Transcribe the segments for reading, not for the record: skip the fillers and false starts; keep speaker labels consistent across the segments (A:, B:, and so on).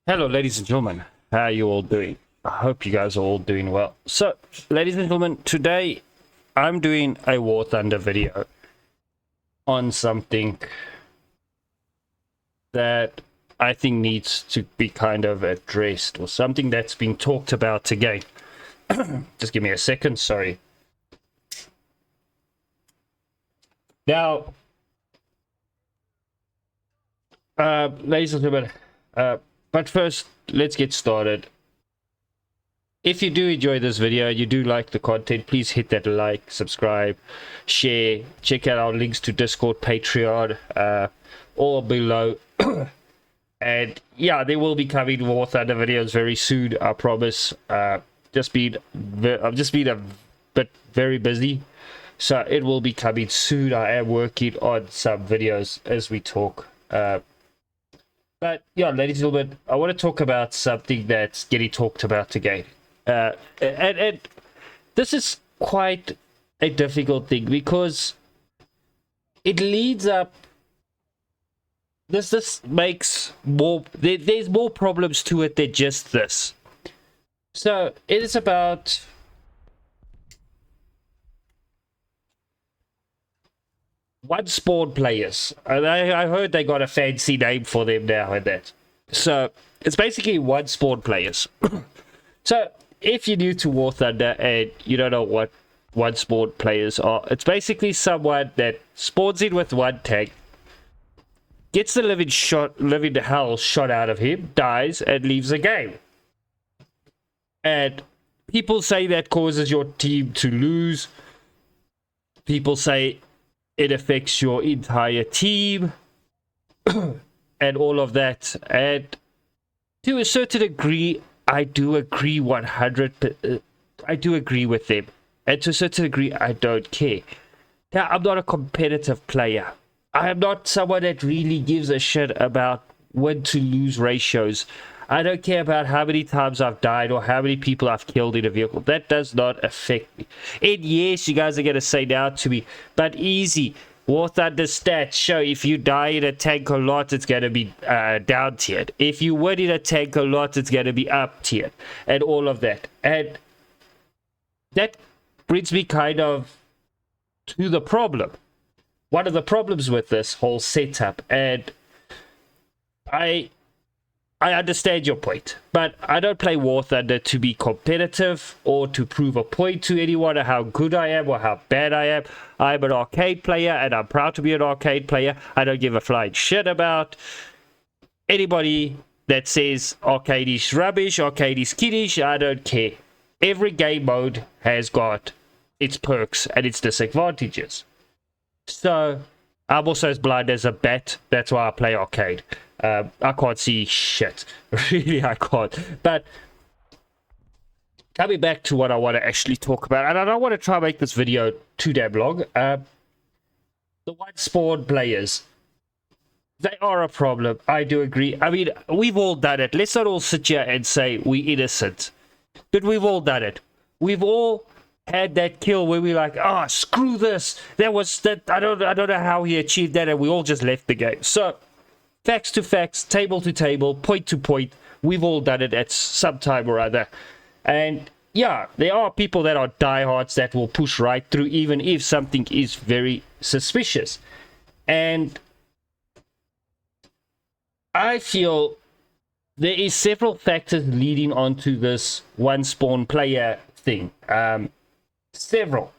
A: Hello, ladies and gentlemen. How are you all doing? I hope you guys are all doing well. So, ladies and gentlemen, today I'm doing a War Thunder video on something that I think needs to be kind of addressed, or something that's been talked about again. Just give me a second, sorry. Now, ladies and gentlemen, but first, let's get started. If you do enjoy this video, you do like the content, please hit that like, subscribe, share, check out our links to Discord, Patreon, all below. And yeah, there will be coming War Thunder videos very soon, I promise. I've just been a bit very busy, so it will be coming soon. I am working on some videos as we talk. But yeah, ladies and gentlemen, I want to talk about something that's getting talked about again. And this is quite a difficult thing because it leads up. This makes more. There's more problems to it than just this. So it is about one spawn players. And I heard they got a fancy name for them now and that. So it's basically one spawn players. So if you're new to War Thunder and you don't know what one spawn players are, it's basically someone that spawns in with one tank, gets the living hell shot out of him, dies, and leaves the game. And people say that causes your team to lose. People say it affects your entire team and all of that. And to a certain degree, I do agree 100%. I do agree with them. And to a certain degree, I don't care. Now, I'm not a competitive player. I am not someone that really gives a shit about win to lose ratios. I don't care about how many times I've died or how many people I've killed in a vehicle. That does not affect me. And yes, you guys are going to say now to me, but easy. War Thunder stats show if you die in a tank a lot, it's going to be down tiered. If you win in a tank a lot, it's going to be up tiered. And all of that. And that brings me kind of to the problem. One of the problems with this whole setup, and I understand your point, but I don't play War Thunder to be competitive or to prove a point to anyone or how good I am or how bad I am. I'm an arcade player and I'm proud to be an arcade player. I don't give a flying shit about anybody that says arcade is rubbish, arcade is kiddish. I don't care. Every game mode has got its perks and its disadvantages. So I'm also as blind as a bat. That's why I play arcade. I can't see shit. Really, I can't. But coming back to what I want to actually talk about, and I don't want to try and make this video too damn long. The one spawn players, they are a problem. I do agree. I mean, we've all done it. Let's not all sit here and say we're innocent. But we've all done it. We've all had that kill where we're like, oh, screw this. That was that. I don't know how he achieved that, and we all just left the game. So, facts to facts, table to table, point to point. We've all done it at some time or other. And yeah, there are people that are diehards that will push right through even if something is very suspicious. And I feel there is several factors leading on to this one spawn player thing. Several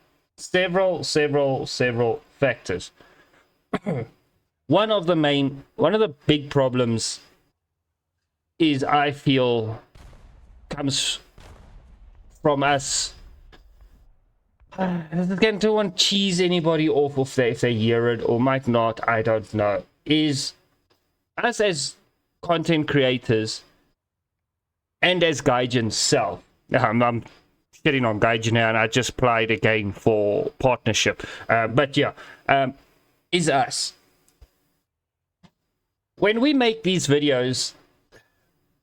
A: factors. One of the big problems is, I feel, comes from us. Again, don't want to cheese anybody off if they hear it or might not, I don't know. Is us as content creators and as Gaijin self. I'm shitting on Gaijin now, and I just played a game for partnership. But yeah, is us. When we make these videos,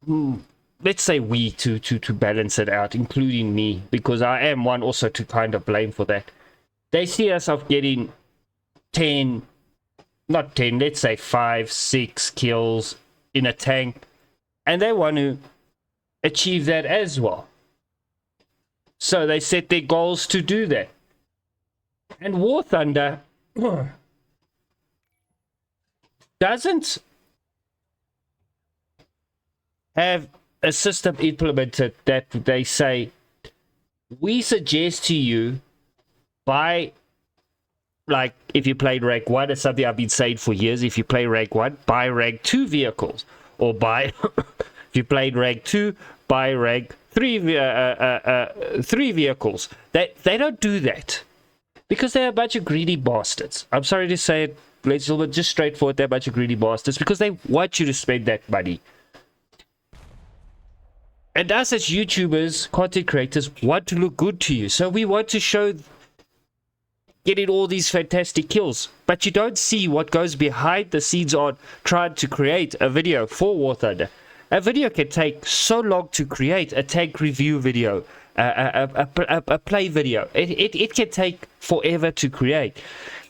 A: let's say we to balance it out, including me, because I am one also to kind of blame for that. They see us of getting 10, not 10, let's say 5, 6 kills in a tank and they want to achieve that as well. So they set their goals to do that. And War Thunder doesn't have a system implemented that they say, we suggest to you buy, like if you played Rank 1, it's something I've been saying for years, if you play Rank 1, buy Rank 2 vehicles. Or buy, if you played Rank 2, buy Rank 3 vehicles. They don't do that. Because they're a bunch of greedy bastards. I'm sorry to say it, ladies and gentlemen, just straightforward, they're a bunch of greedy bastards because they want you to spend that money. And us as YouTubers, content creators, want to look good to you. So we want to show getting all these fantastic kills. But you don't see what goes behind the scenes on trying to create a video for War Thunder. A video can take so long to create, a tank review video, a play video. It can take forever to create.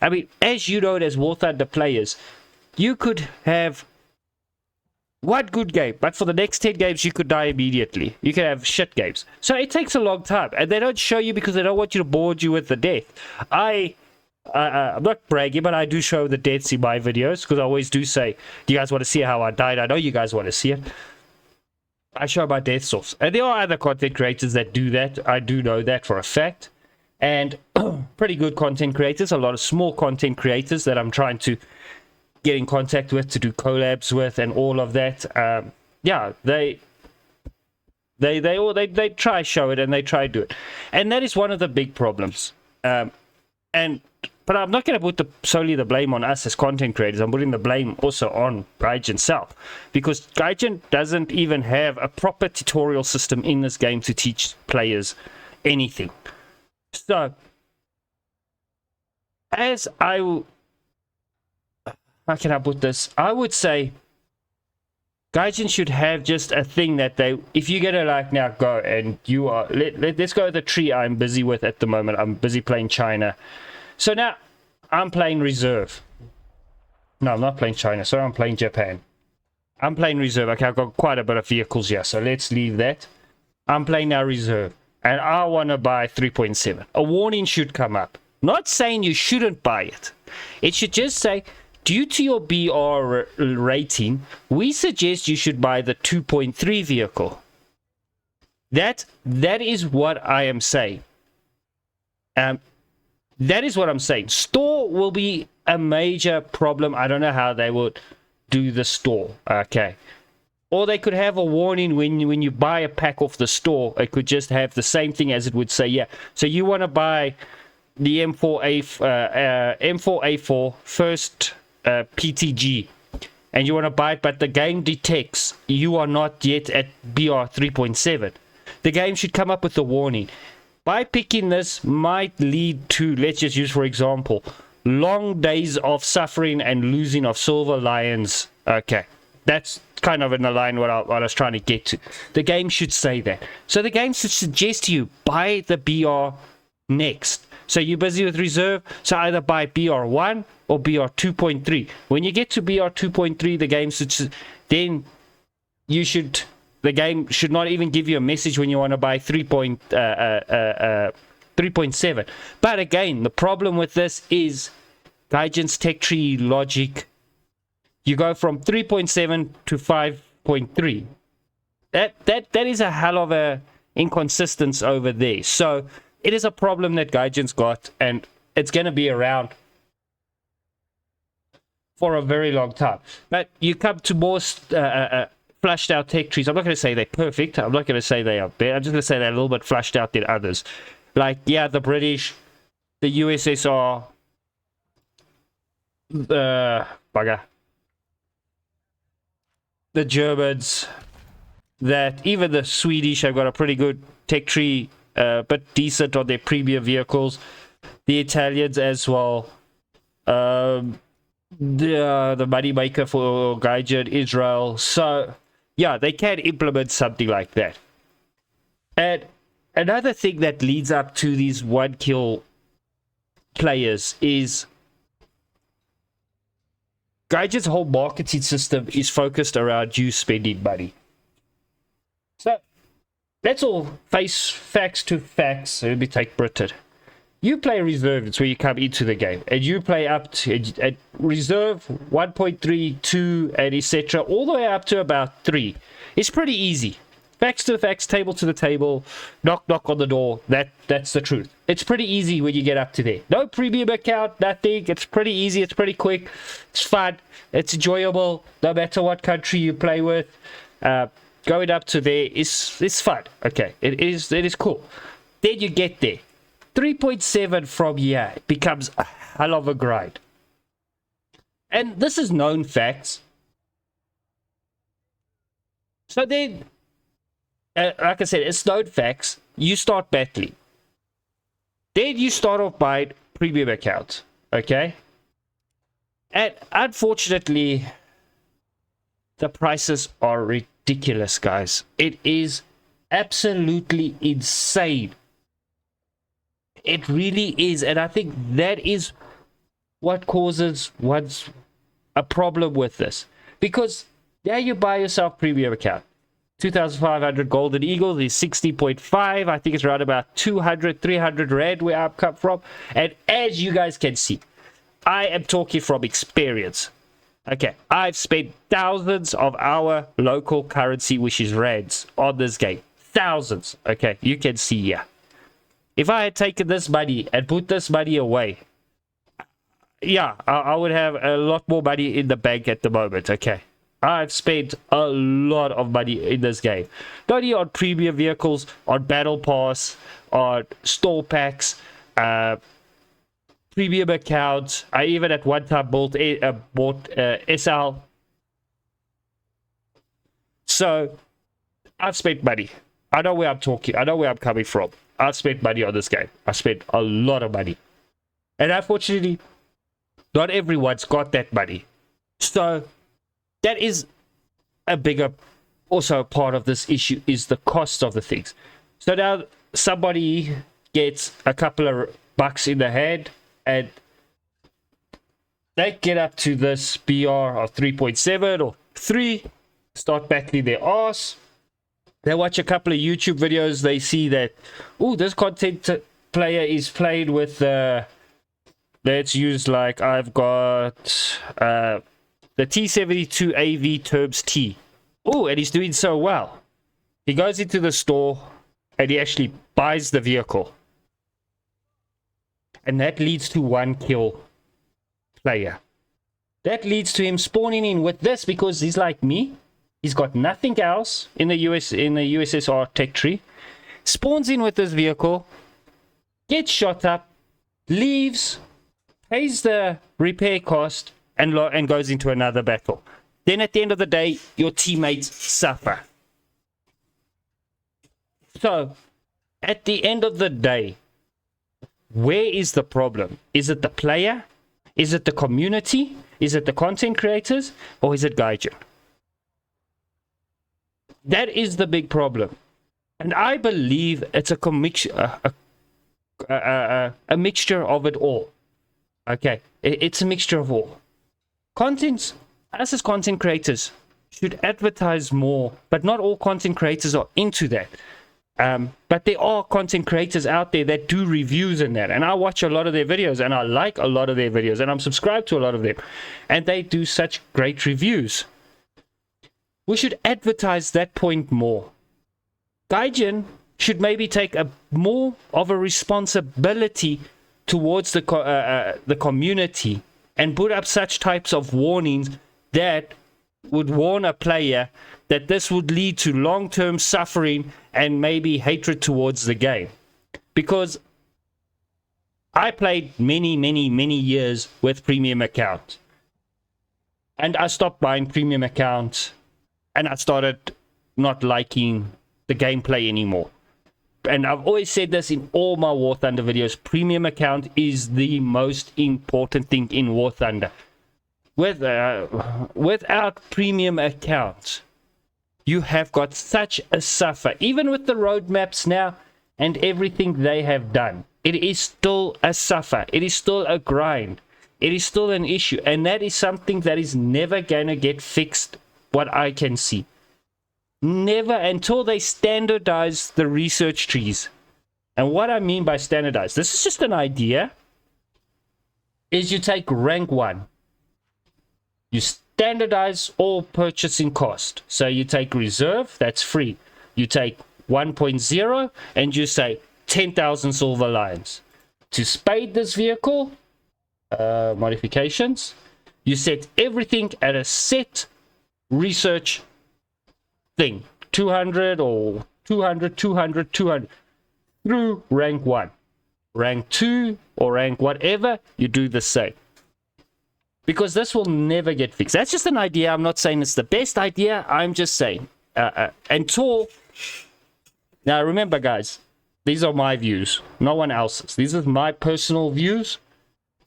A: I mean, as you know, as War Thunder players, you could have one good game, but for the next 10 games, you could die immediately. You can have shit games. So it takes a long time, and they don't show you because they don't want you to bore you with the death. I'm not bragging, but I do show the deaths in my videos because I always do say, do you guys want to see how I died? I know you guys want to see it. I show my death source. And there are other content creators that do that. I do know that for a fact. And pretty good content creators, a lot of small content creators that I'm trying to get in contact with, to do collabs with, and all of that. Yeah, they try show it and they try do it, and that is one of the big problems. But I'm not going to put solely the blame on us as content creators. I'm putting the blame also on Gaijin self, because Gaijin doesn't even have a proper tutorial system in this game to teach players anything. So, how can I put this? I would say Gaijin should have just a thing that if you're gonna like now go and you are, let's go with the tree I'm busy with at the moment. I'm busy playing China. So now I'm playing reserve. No, I'm not playing China. Sorry, I'm playing Japan. I'm playing reserve. Okay, I've got quite a bit of vehicles here, so let's leave that. I'm playing now reserve, and I want to buy 3.7. A warning should come up. Not saying you shouldn't buy it. It should just say, due to your BR rating, we suggest you should buy the 2.3 vehicle. That is what I am saying. That is what I'm saying. Store will be a major problem. I don't know how they would do the store. Okay. Or they could have a warning when you buy a pack off the store. It could just have the same thing as it would say, yeah. So you want to buy the M4A4 first PTG, and you want to buy it, but the game detects you are not yet at BR 3.7. The game should come up with a warning. By picking this might lead to, let's just use for example, long days of suffering and losing of Silver Lions. Okay, that's kind of in the line what I was trying to get to. The game should say that. So the game should suggest to you, buy the BR next. So you're busy with reserve, so either buy BR1 or BR 2.3. When you get to BR 2.3, the game should, then you should, the game should not even give you a message when you want to buy 3.7. But again, the problem with this is Gaijin's tech tree logic. You go from 3.7 to 5.3. That is a hell of a inconsistency over there. So it is a problem that Gaijin's got, and it's going to be around for a very long time. But you come to more flushed out tech trees. I'm not going to say they're perfect. I'm not going to say they are bad. I'm just going to say they're a little bit flushed out than others. Like, yeah, the British, the USSR, bugger, the Germans, that even the Swedish have got a pretty good tech tree, but decent on their premium vehicles. The Italians as well. The money maker for Gaijin, Israel. So yeah, they can implement something like that. And another thing that leads up to these one kill players is Gaijin's whole marketing system is focused around you spending money. So let's all face facts to facts. Let me take Britain. You play reserve, it's where you come into the game, and you play up to at reserve 1.3, 2, and etc. all the way up to about 3. It's pretty easy. Facts to the facts, table to the table, knock knock on the door. That's the truth. It's pretty easy when you get up to there. No premium account, nothing. It's pretty easy. It's pretty quick. It's fun. It's enjoyable. No matter what country you play with, going up to there is fun. Okay, it is cool. Then you get there. 3.7 from here becomes a hell of a grind. And this is known facts. So then, like I said, it's known facts. You start battling. Then you start off buying premium accounts. Okay? And unfortunately, the prices are ridiculous, guys. It is absolutely insane. It really is, and I think that is what causes what's a problem with this. Because now you buy yourself premium account. 2,500 Golden Eagles is 60.5. I think it's around about 200, 300 Rand where I've come from. And as you guys can see, I am talking from experience. Okay, I've spent thousands of our local currency, which is Rands, on this game. Thousands. Okay, you can see here. If I had taken this money and put this money away, yeah, I would have a lot more money in the bank at the moment, okay? I've spent a lot of money in this game. Not only on premium vehicles, on Battle Pass, on store packs, premium accounts. I even at one time bought SL. So, I've spent money. I know where I'm talking. I know where I'm coming from. I've spent money on this game. I spent a lot of money. And unfortunately, not everyone's got that money. So, that is a bigger, also part of this issue is the cost of the things. So now somebody gets a couple of bucks in the hand and they get up to this BR of 3.7 or 3, start battling their ass. They watch a couple of YouTube videos, they see that, oh, this content player is played with, let's use like, I've got the T72 AV Turbs T. Oh, and he's doing so well. He goes into the store and he actually buys the vehicle. And that leads to 1 kill player. That leads to him spawning in with this because he's like me. He's got nothing else in the USSR tech tree. Spawns in with this vehicle, gets shot up, leaves, pays the repair cost, and goes into another battle. Then at the end of the day, your teammates suffer. So, at the end of the day, where is the problem? Is it the player? Is it the community? Is it the content creators? Or is it Gaijin? That is the big problem. And I believe it's a mixture of it all. Okay, it's a mixture of all. Us as content creators should advertise more, but not all content creators are into that. But there are content creators out there that do reviews in that, and I watch a lot of their videos, and I like a lot of their videos, and I'm subscribed to a lot of them, and they do such great reviews. We should advertise that point more. Gaijin should maybe take a more of a responsibility towards the community and put up such types of warnings that would warn a player that this would lead to long-term suffering and maybe hatred towards the game. Because I played many years with premium accounts. And I stopped buying premium accounts and I started not liking the gameplay anymore. And I've always said this in all my War Thunder videos. Premium account is the most important thing in War Thunder. Without premium accounts, you have got such a suffer. Even with the roadmaps now and everything they have done, it is still a suffer. It is still a grind. It is still an issue. And that is something that is never going to get fixed, what I can see. never until they standardize the research trees. And what I mean by standardize, this is just an idea, is you take rank 1. You standardize all purchasing cost. So you take reserve, that's free. You take 1.0 and you say 10,000 silver lions. To spade this vehicle, modifications, you set everything at a set research thing. 200 or 200, 200, 200 through rank 1. Rank 2 or rank whatever, you do the same. Because this will never get fixed. That's just an idea. I'm not saying it's the best idea. I'm just saying. Until... Now, remember, guys, these are my views. No one else's. These are my personal views.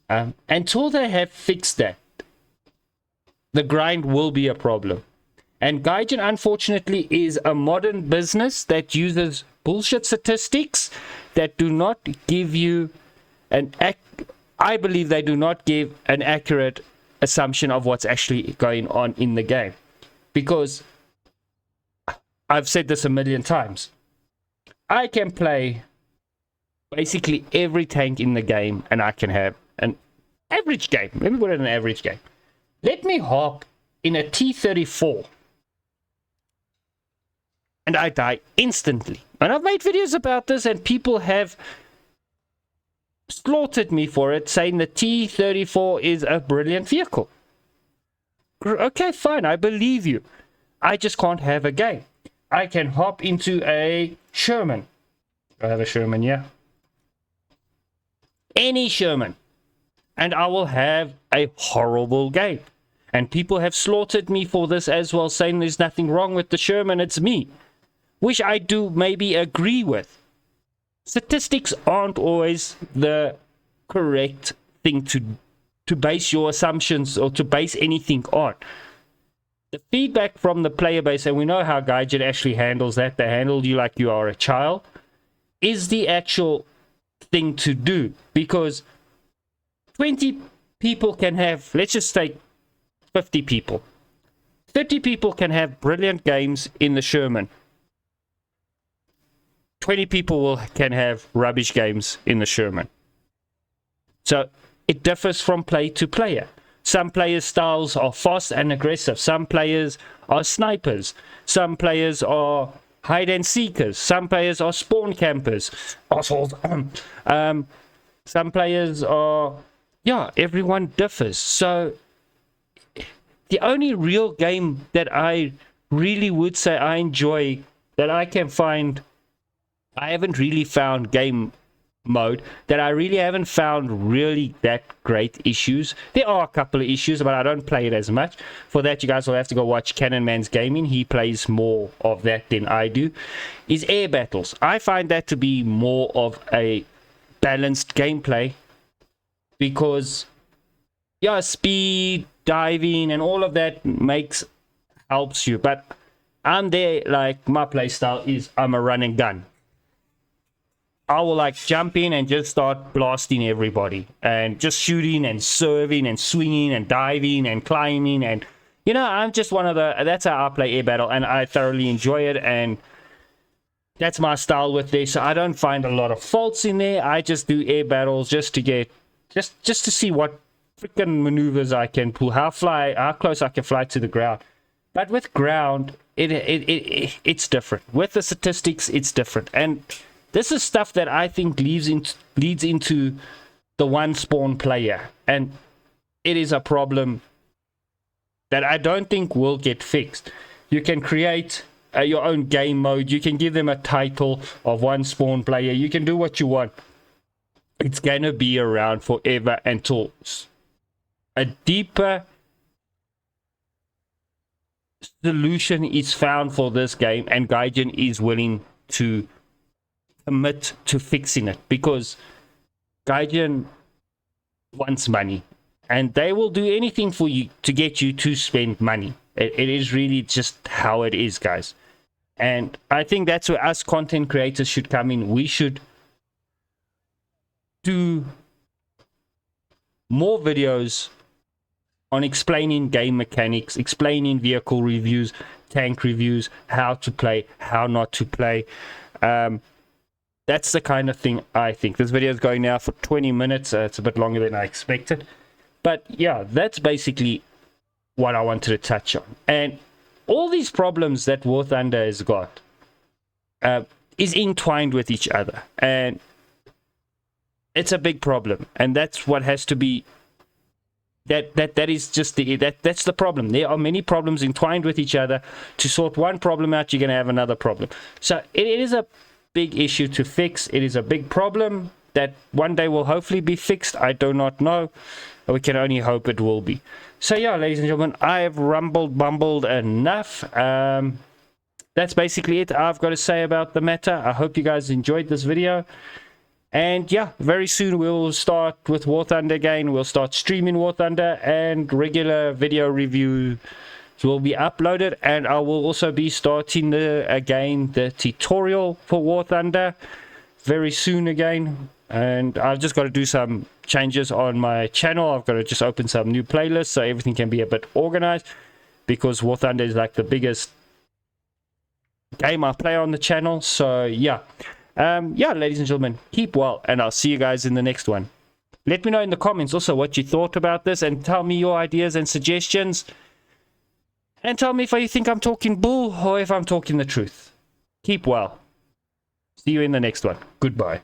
A: Until they have fixed that, the grind will be a problem. And Gaijin, unfortunately, is a modern business that uses bullshit statistics that do not give you an... I believe they do not give an accurate assumption of what's actually going on in the game. Because I've said this a million times. I can play basically every tank in the game and I can have an average game. Let me put it in an average game. Let me hop in a T-34 and I die instantly. And I've made videos about this and people have slaughtered me for it, saying the T-34 is a brilliant vehicle. Okay, fine, I believe you. I just can't have a game. I can hop into a Sherman. I have a Sherman, yeah. Any Sherman. And I will have a horrible game. And people have slaughtered me for this as well, saying there's nothing wrong with the Sherman, it's me. Which I do maybe agree with. Statistics aren't always the correct thing to base your assumptions or to base anything on. The feedback from the player base, and we know how Gaijin actually handles that, they handle you like you are a child, is the actual thing to do. Because 20 people can have, let's just take 50 people. 30 people can have brilliant games in the Sherman. 20 people can have rubbish games in the Sherman. So it differs from player to player. Some players' styles are fast and aggressive. Some players are snipers. Some players are hide and seekers. Some players are spawn campers. Some players are... Yeah, everyone differs. So the only real game that I really would say I enjoy, that I can find... I haven't really found game mode that I really haven't found really that great issues. There are a couple of issues, but I don't play it as much. For that, you guys will have to go watch Cannon Man's Gaming. He plays more of that than I do. Is air battles. I find that to be more of a balanced gameplay because, yeah, speed, diving, and all of that helps you. But I'm there, like, my playstyle is I'm a run and gun. I will like jump in and just start blasting everybody and just shooting and serving and swinging and diving and climbing, and you know, I'm just one of that's how I play air battle and I thoroughly enjoy it, and that's my style with this. So I don't find a lot of faults in there. I just do air battles just to get just to see what freaking maneuvers I can pull, how close I can fly to the ground. But with ground, it's different. With the statistics, it's different. And this is stuff that I think leads into the one spawn player, and it is a problem that I don't think will get fixed. You can create your own game mode, you can give them a title of one spawn player, you can do what you want. It's gonna be around forever until a deeper solution is found for this game, and Gaijin is willing to commit to fixing it, because Gaijin wants money and they will do anything for you to get you to spend money. It is really just how it is, guys. And I think that's where us content creators should come in. We should do more videos on explaining game mechanics, explaining vehicle reviews, tank reviews, how to play, how not to play. That's the kind of thing I think. This video is going now for 20 minutes. It's a bit longer than I expected. But yeah, that's basically what I wanted to touch on. And all these problems that War Thunder has got is entwined with each other. And it's a big problem. And that's what has to be... That is just that's the problem. There are many problems entwined with each other. To sort one problem out, you're going to have another problem. So it is a big issue to fix. It is a big problem that one day will hopefully be fixed. I do not know. We can only hope it will be. So yeah, ladies and gentlemen, I have bumbled enough. That's basically it I've got to say about the matter. I hope you guys enjoyed this video. And yeah, very soon we'll start with War Thunder again. We'll start streaming War Thunder, and regular video reviews will be uploaded. And I will also be starting the tutorial for War Thunder very soon again. And I've just got to do some changes on my channel. I've got to just open some new playlists so everything can be a bit organized, because War Thunder is like the biggest game I play on the channel. So yeah. Yeah, ladies and gentlemen, keep well, and I'll see you guys in the next one. Let me know in the comments also what you thought about this, and tell me your ideas and suggestions. And tell me if you think I'm talking bull or if I'm talking the truth. Keep well. See you in the next one. Goodbye.